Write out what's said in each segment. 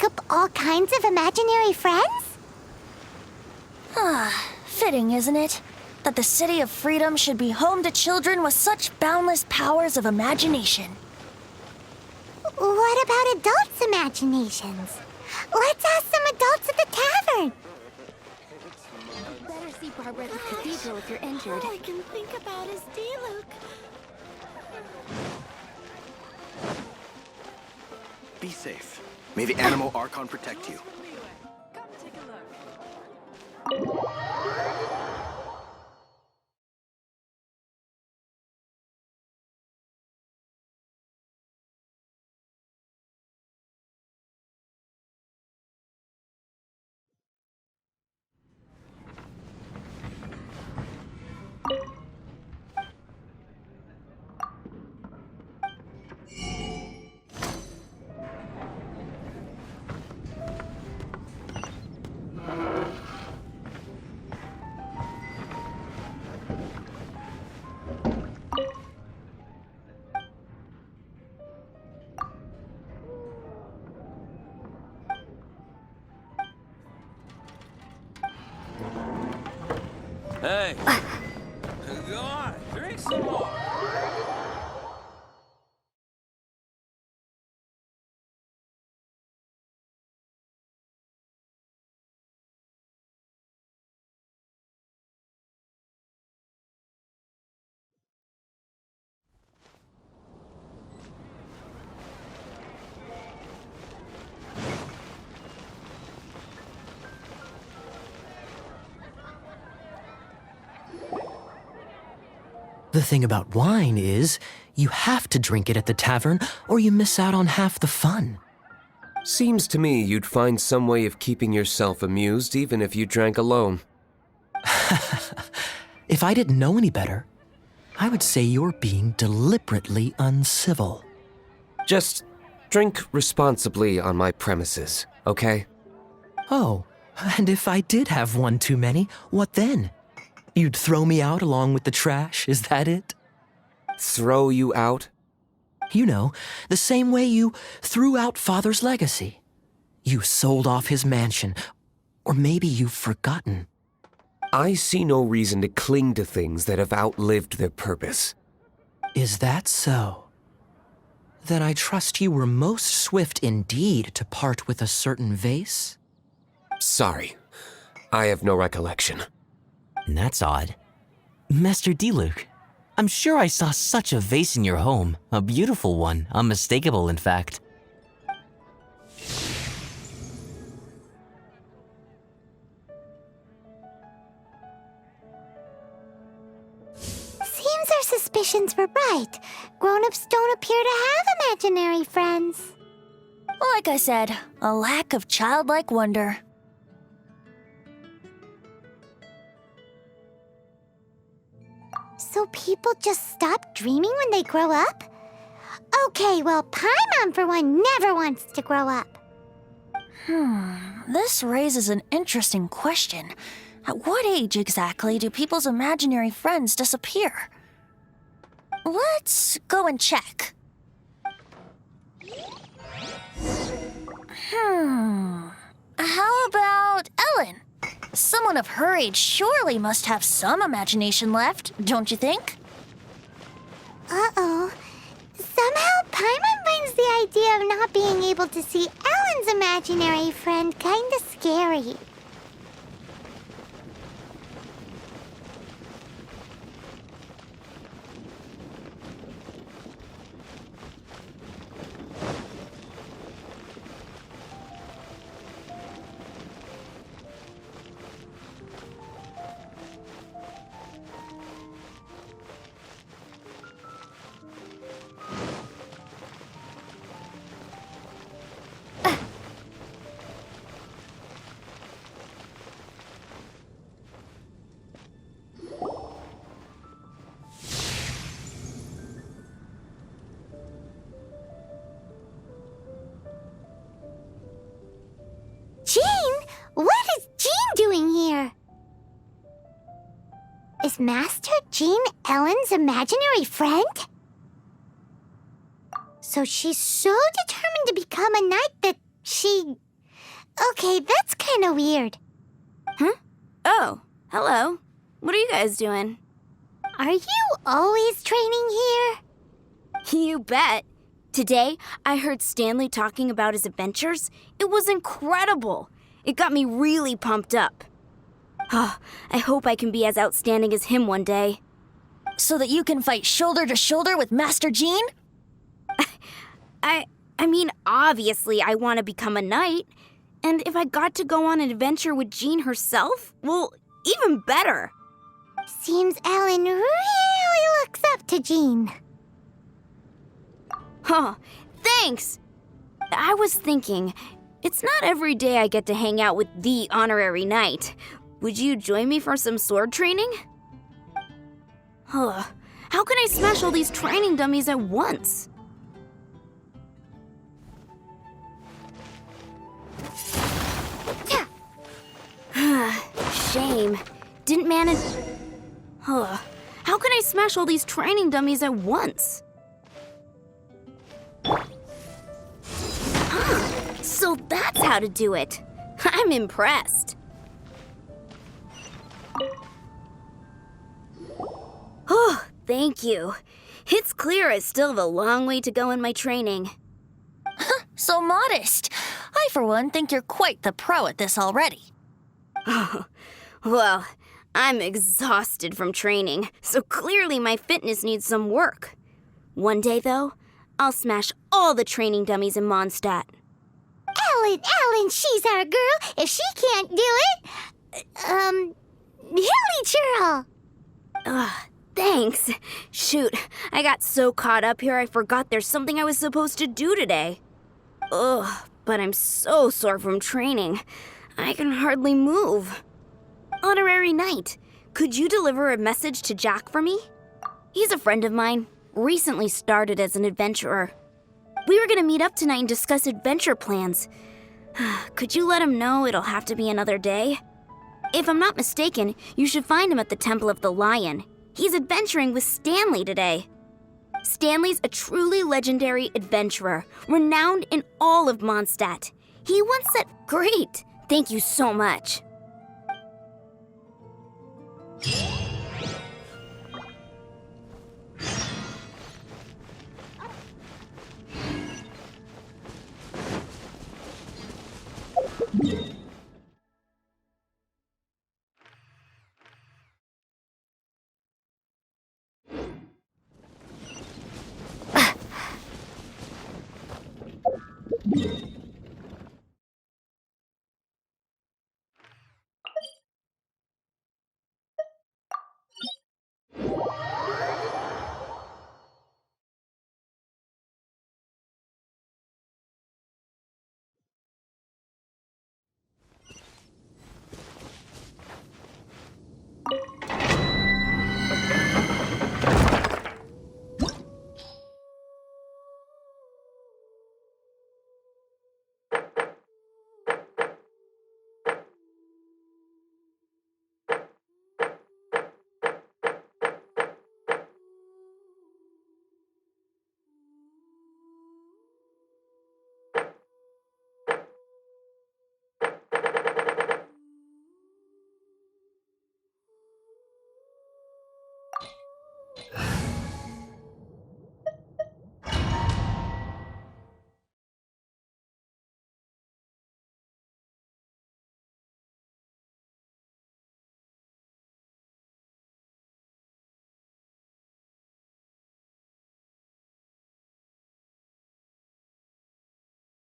develop all kinds of imaginary friends? Fitting, isn't it? That the City of Freedom should be home to children with such boundless powers of imagination. What about adults' imaginations? Let's ask some adults at the tavern. You'd better see Barbara at the cathedral if you're injured. All I can think about is D-Luke. Be safe. May the Animal Archon protect you. Come take a look. Hey! Go on, drink some more! The thing about wine is, you have to drink it at the tavern or you miss out on half the fun. Seems to me you'd find some way of keeping yourself amused even if you drank alone. If I didn't know any better, I would say you're being deliberately uncivil. Just drink responsibly on my premises, okay? Oh, and if I did have one too many, what then? You'd throw me out along with the trash, is that it? Throw you out? You know, the same way you threw out Father's legacy. You sold off his mansion, or maybe you've forgotten. I see no reason to cling to things that have outlived their purpose. Is that so? Then I trust you were most swift indeed to part with a certain vase? Sorry, I have no recollection. That's odd. Master D-Luke, I'm sure I saw such a vase in your home. A beautiful one, unmistakable in fact. Seems our suspicions were right. Grown-ups don't appear to have imaginary friends. Like I said, a lack of childlike wonder. So people just stop dreaming when they grow up? Okay, well, Paimon, for one, never wants to grow up. This raises an interesting question. At what age exactly do people's imaginary friends disappear? Let's go and check. How about Ellen? Someone of her age surely must have some imagination left, don't you think? Uh-oh. Somehow, Paimon finds the idea of not being able to see Ellen's imaginary friend kinda scary. What is Jean doing here? Is Master Jean Ellen's imaginary friend? So she's so determined to become a knight that she Okay, that's kind of weird. Oh, hello. What are you guys doing? Are you always training here? You bet. Today, I heard Stanley talking about his adventures. It was incredible. It got me really pumped up. I hope I can be as outstanding as him one day. So that you can fight shoulder to shoulder with Master Jean? I mean, obviously, I want to become a knight. And if I got to go on an adventure with Jean herself, well, even better. Seems Alan really looks up to Jean. Huh, thanks! I was thinking, it's not every day I get to hang out with the honorary knight. Would you join me for some sword training? How can I smash all these training dummies at once? Shame. Didn't manage... How can I smash all these training dummies at once? So that's how to do it. I'm impressed. Oh, thank you. It's clear I still have a long way to go in my training. So modest. I, for one, think you're quite the pro at this already. Well, I'm exhausted from training, so clearly my fitness needs some work. One day, though, I'll smash all the training dummies in Mondstadt. Alan, she's our girl. If she can't do it, Hilly Churl. Thanks. Shoot, I got so caught up here I forgot there's something I was supposed to do today. But I'm so sore from training. I can hardly move. Honorary Knight, could you deliver a message to Jack for me? He's a friend of mine, recently started as an adventurer. We were gonna meet up tonight and discuss adventure plans. Could you let him know it'll have to be another day? If I'm not mistaken, you should find him at the Temple of the Lion. He's adventuring with Stanley today. Stanley's a truly legendary adventurer, renowned in all of Mondstadt. He once said, "Great, thank you so much."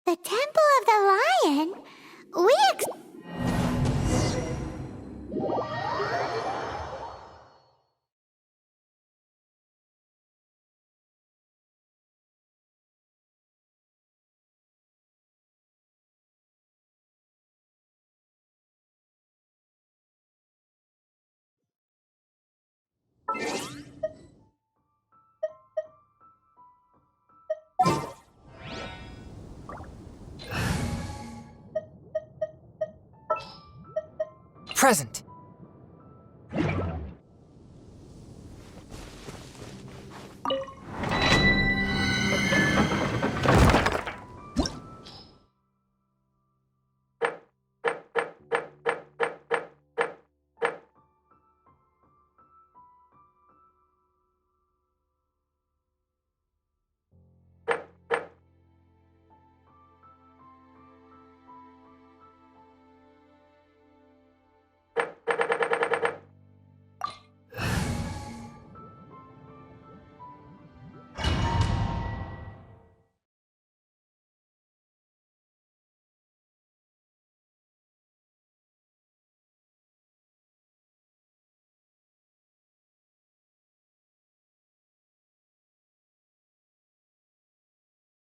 The Temple of the Lion? Present.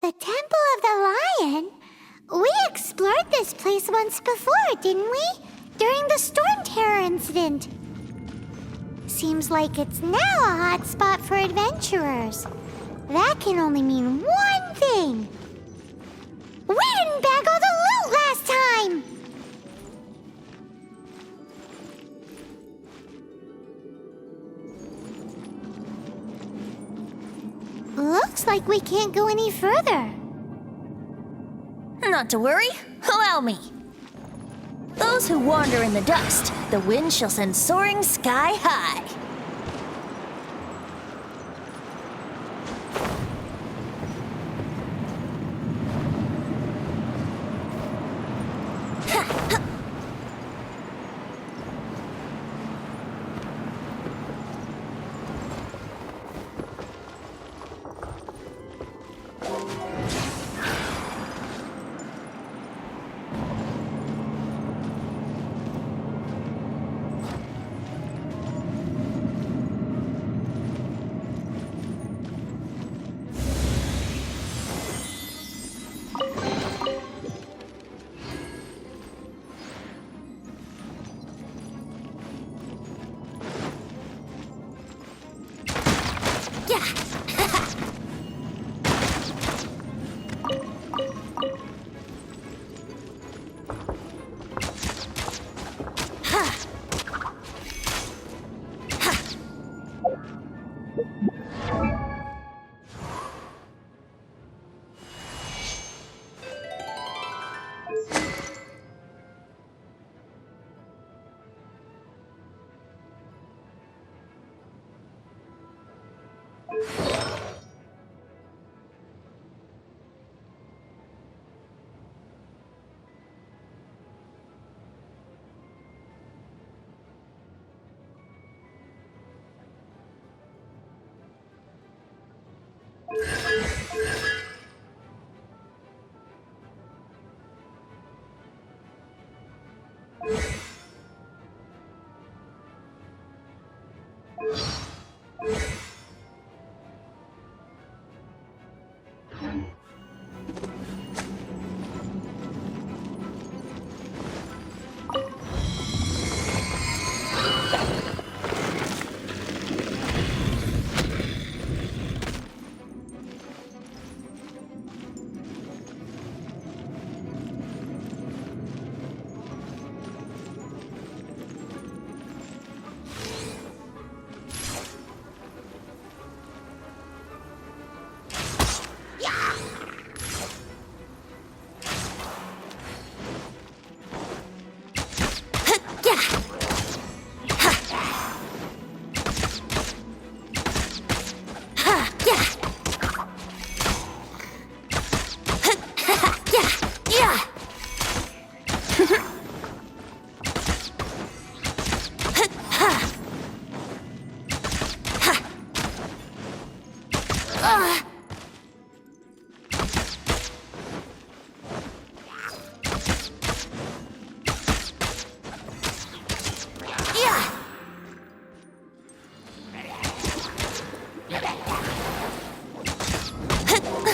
The Temple of the Lion? We explored this place once before, didn't we? During the Storm Terror incident. Seems like it's now a hot spot for adventurers. That can only mean one thing. We didn't bag all the loot last time! Looks like we can't go any further. Not to worry, allow me. Those who wander in the dust, the wind shall send soaring sky high.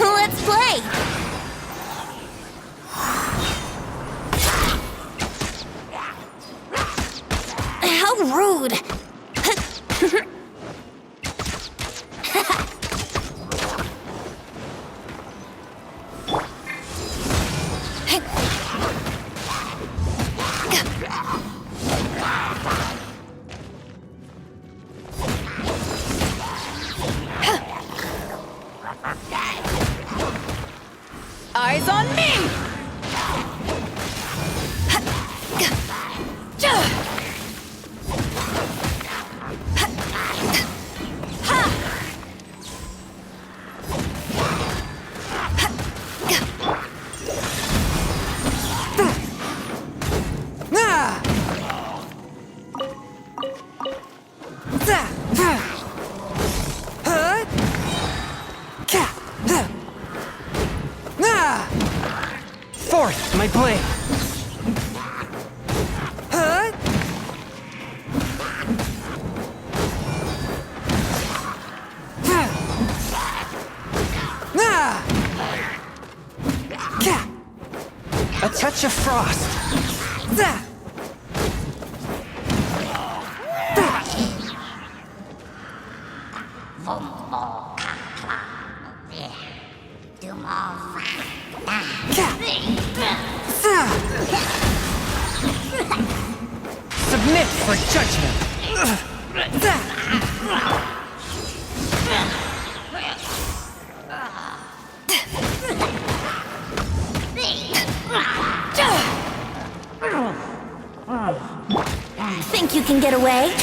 Let's play! How rude! Eyes on me! Fourth, my blade. frost! Submit for judgment! Think you can get away?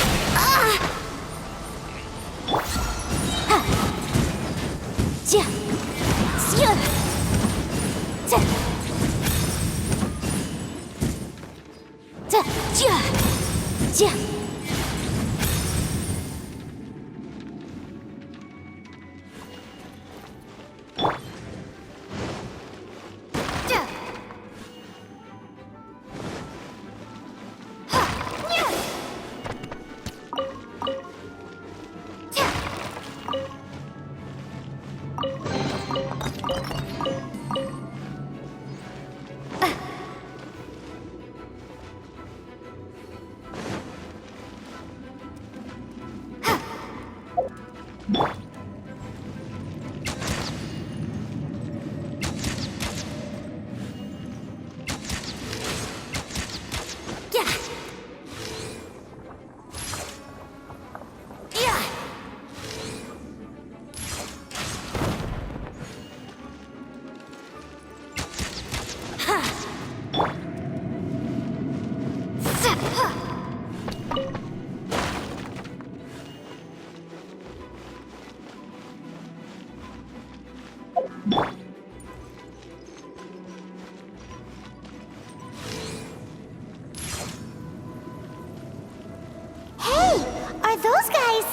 Are those guys?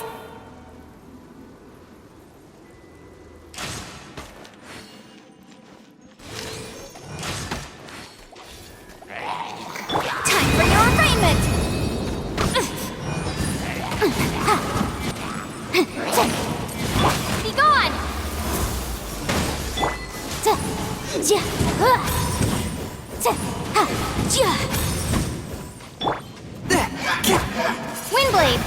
Time for your arraignment! Be gone! Windblade!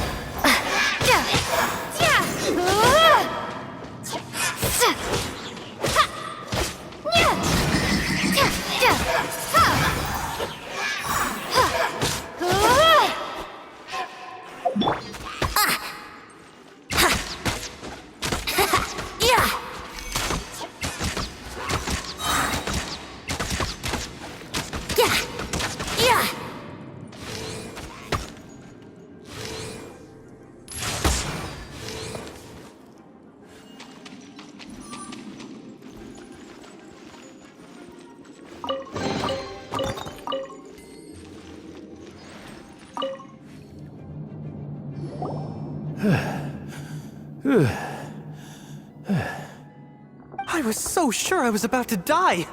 I was so sure I was about to die!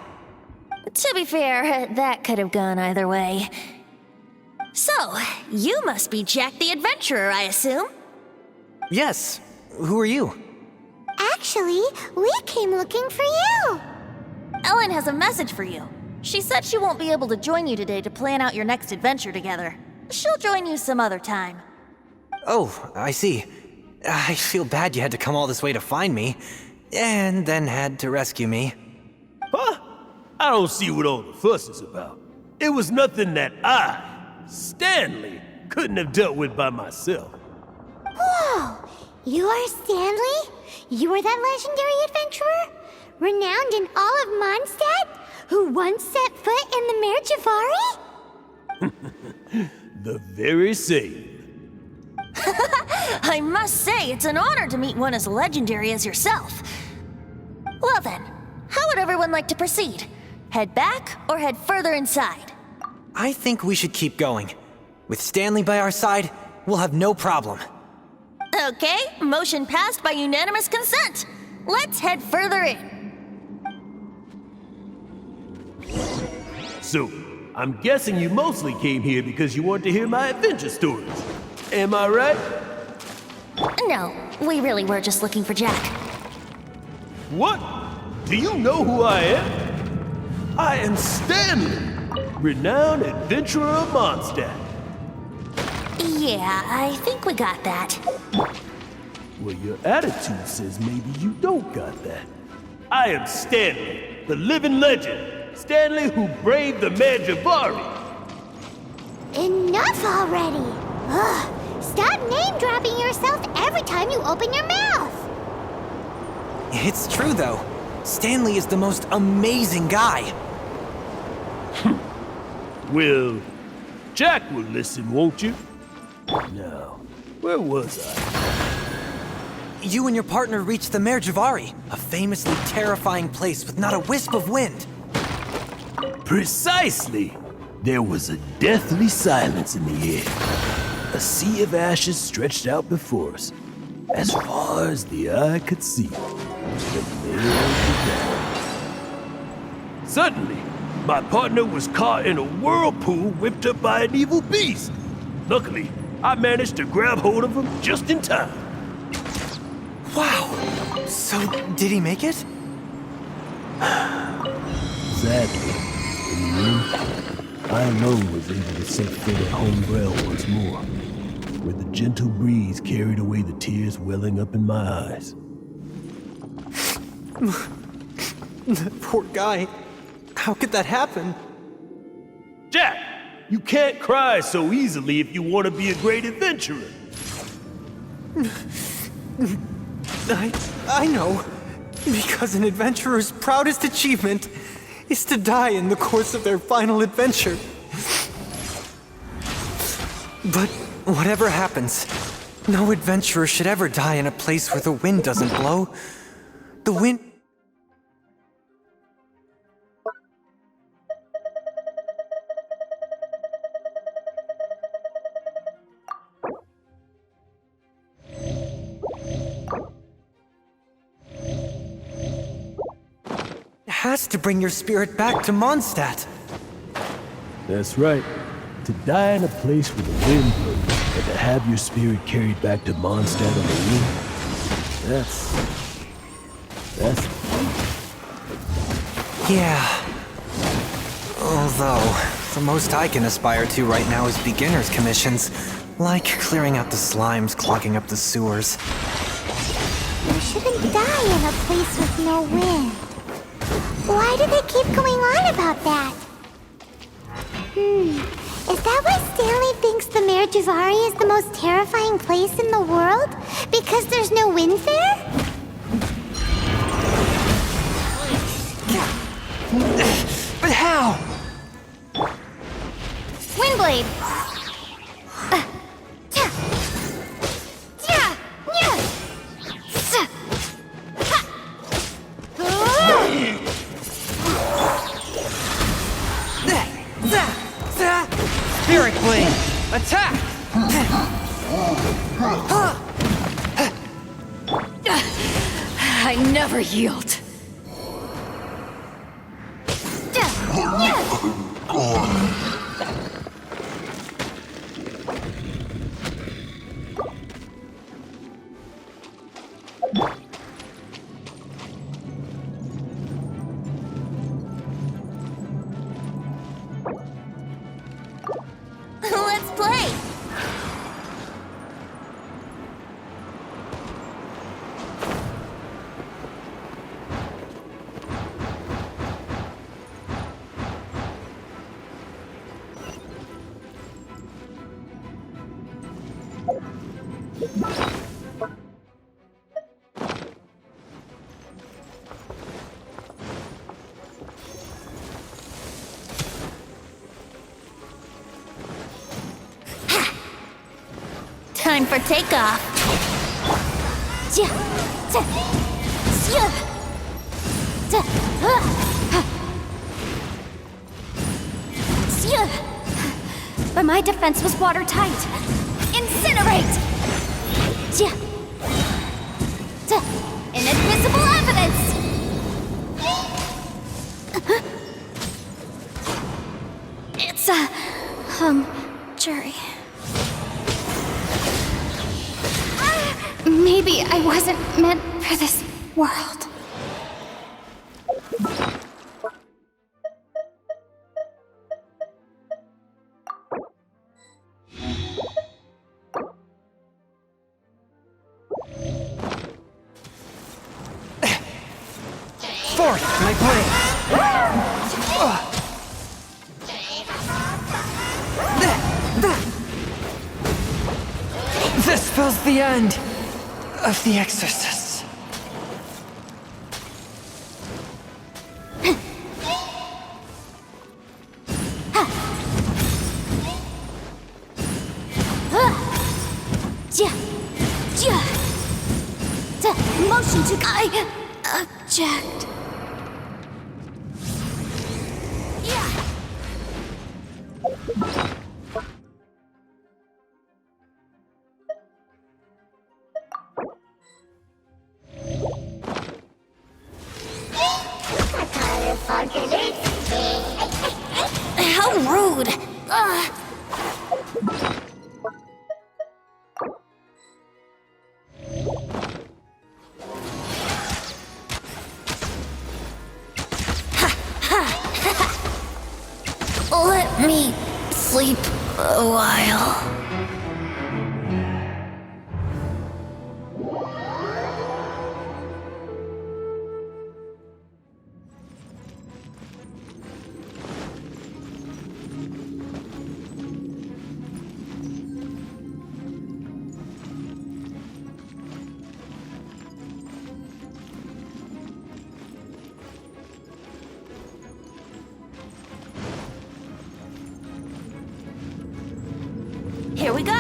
To be fair, that could have gone either way. So, you must be Jack the Adventurer, I assume? Yes. Who are you? Actually, we came looking for you. Ellen has a message for you. She said she won't be able to join you today to plan out your next adventure together. She'll join you some other time. Oh, I see. I feel bad you had to come all this way to find me, and then had to rescue me. Huh? I don't see what all the fuss is about. It was nothing that I, Stanley, couldn't have dealt with by myself. Whoa! You are Stanley? You are that legendary adventurer? Renowned in all of Mondstadt? Who once set foot in the Mare Jafari? The very same. I must say, it's an honor to meet one as legendary as yourself. Well then, how would everyone like to proceed? Head back or head further inside? I think we should keep going. With Stanley by our side, we'll have no problem. Okay, motion passed by unanimous consent. Let's head further in. So, I'm guessing you mostly came here because you want to hear my adventure stories. Am I right? No, we really were just looking for Jack. What? Do you know who I am? I am Stanley, renowned adventurer of Mondstadt. Yeah, I think we got that. Well, your attitude says maybe you don't got that. I am Stanley, the living legend. Stanley who braved the Mandravari. Enough already! Ugh, stop name-dropping yourself every time you open your mouth! It's true, though. Stanley is the most amazing guy. Well, Jack will listen, won't you? Now, where was I? You and your partner reached the Merjavari, a famously terrifying place with not a wisp of wind. Precisely! There was a deathly silence in the air. A sea of ashes stretched out before us, as far as the eye could see. The middle of the ground. Suddenly, my partner was caught in a whirlpool whipped up by an evil beast. Luckily, I managed to grab hold of him just in time. Wow! So, did he make it? Sadly, in the end, I alone was able to set foot at Hombrel once more, where the gentle breeze carried away the tears welling up in my eyes. That poor guy. How could that happen? Jack, you can't cry so easily if you want to be a great adventurer. I know. Because an adventurer's proudest achievement is to die in the course of their final adventure. But whatever happens, no adventurer should ever die in a place where the wind doesn't blow. The wind... has to bring your spirit back to Mondstadt. That's right. To die in a place where the wind blows, and to have your spirit carried back to Mondstadt on the wind, that's... Yeah. Although, the most I can aspire to right now is beginner's commissions, like clearing out the slimes clogging up the sewers. You shouldn't die in a place with no wind. Why do they keep going on about that? Is that why Stanley thinks the Merjavari is the most terrifying place in the world? Because there's no wind there? But how? Windblade! Spirit Blade! Attack! I never yield. Let's play! Time for takeoff. But my defense was watertight. Incinerate! Inadmissible evidence! It's a jury. Maybe I wasn't meant for this world. forth, my blade! This spells the end of the exorcists. Motion to I object. How rude! Let me sleep a while. Here we go!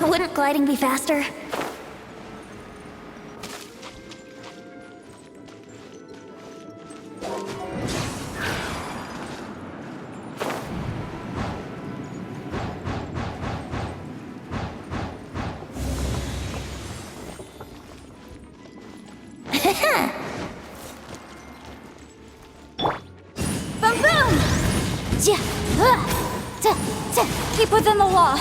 Wouldn't gliding be faster? Boom boom! Keep within the law.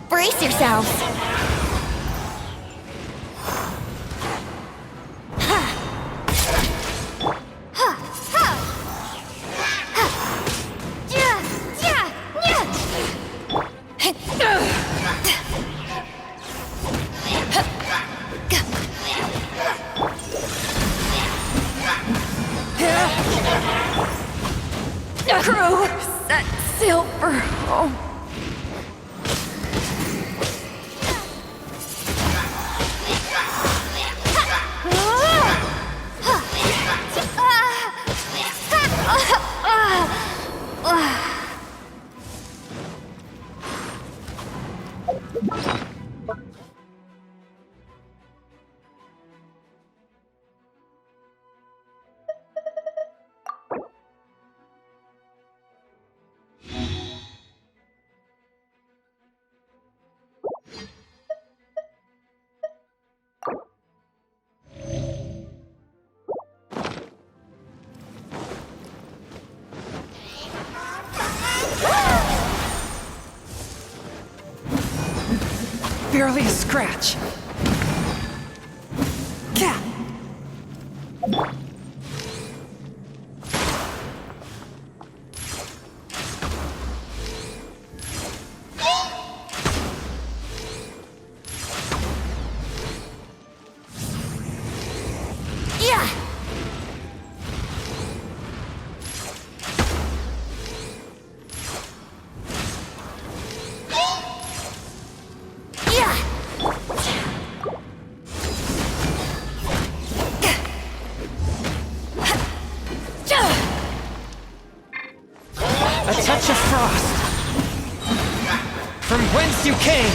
Brace yourselves! Crew, set sail for home. Barely a scratch. Cat. A touch of frost. From whence you came.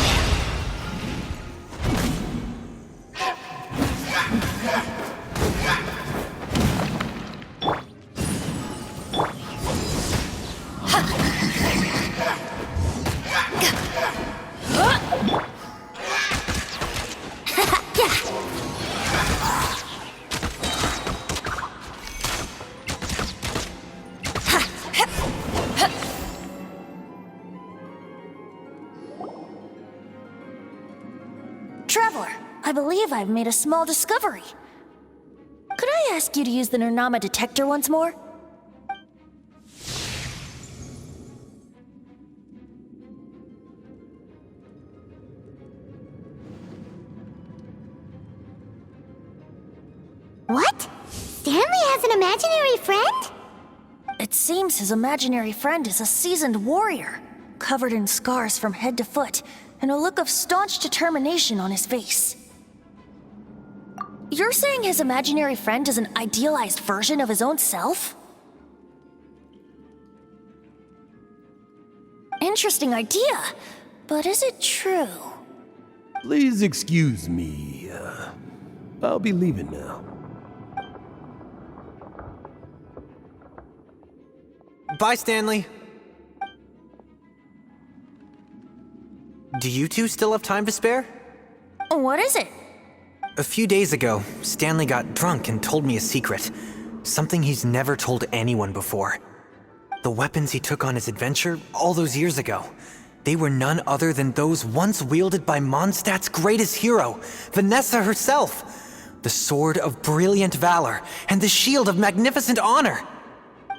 believe I've made a small discovery. Could I ask you to use the Nernama detector once more? What? Stanley has an imaginary friend? It seems his imaginary friend is a seasoned warrior, covered in scars from head to foot, and a look of staunch determination on his face. You're saying his imaginary friend is an idealized version of his own self? Interesting idea, but is it true? Please excuse me. I'll be leaving now. Bye, Stanley. Do you two still have time to spare? What is it? A few days ago, Stanley got drunk and told me a secret. Something he's never told anyone before. The weapons he took on his adventure all those years ago, they were none other than those once wielded by Mondstadt's greatest hero, Vanessa herself. The Sword of Brilliant Valor and the Shield of Magnificent Honor.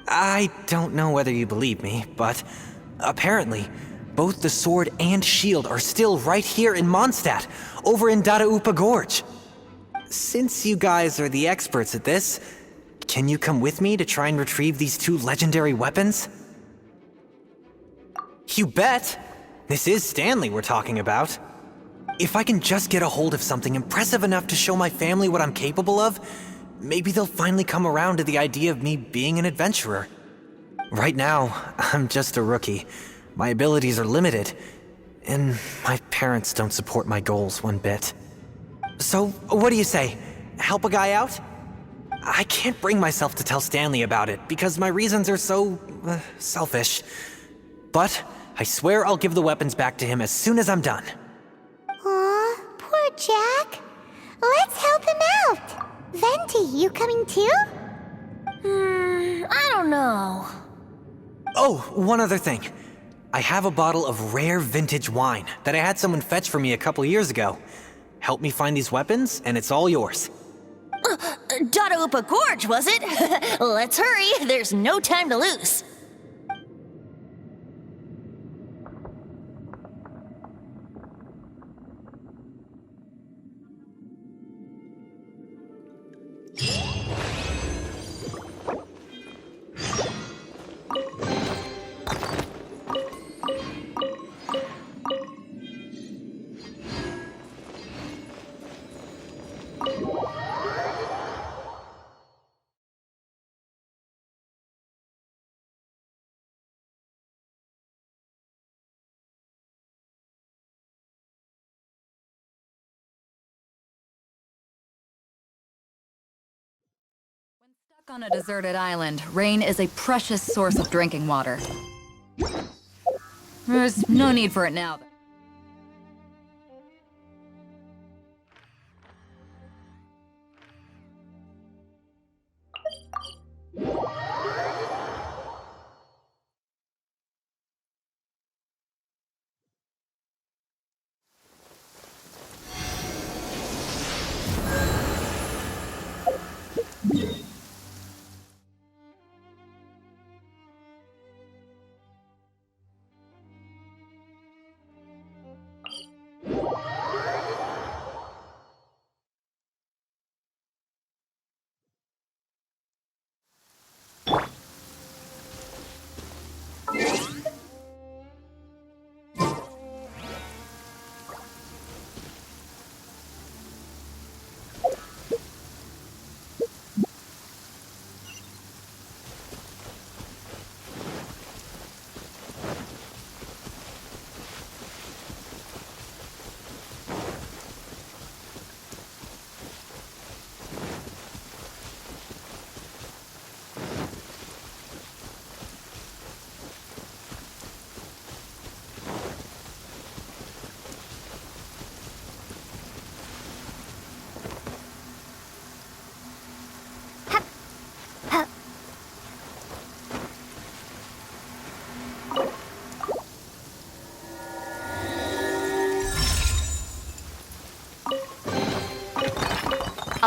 I don't know whether you believe me, but apparently, both the sword and shield are still right here in Mondstadt, over in Dadaupa Gorge. Since you guys are the experts at this, can you come with me to try and retrieve these two legendary weapons? You bet! This is Stanley we're talking about. If I can just get a hold of something impressive enough to show my family what I'm capable of, maybe they'll finally come around to the idea of me being an adventurer. Right now, I'm just a rookie. My abilities are limited, and my parents don't support my goals one bit. So, what do you say? Help a guy out? I can't bring myself to tell Stanley about it because my reasons are so selfish. But I swear I'll give the weapons back to him as soon as I'm done. Aw, poor Jack. Let's help him out. Venti, you coming too? I don't know. Oh, one other thing. I have a bottle of rare vintage wine that I had someone fetch for me a couple years ago. Help me find these weapons, and it's all yours. Dadaupa Gorge, was it? Let's hurry, there's no time to lose. Stuck on a deserted island, rain is a precious source of drinking water. There's no need for it now, though.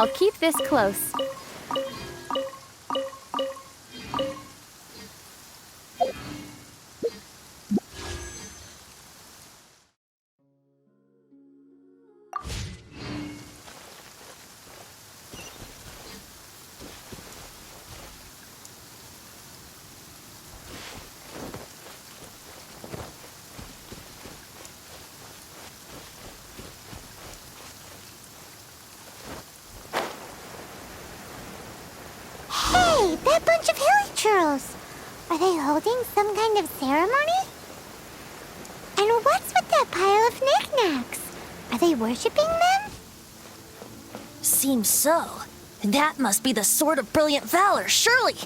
I'll keep this close. Hey, that bunch of hilly churls! Are they holding some kind of ceremony? And what's with that pile of knickknacks? Are they worshipping them? Seems so. That must be the Sword of Brilliant Valor, surely.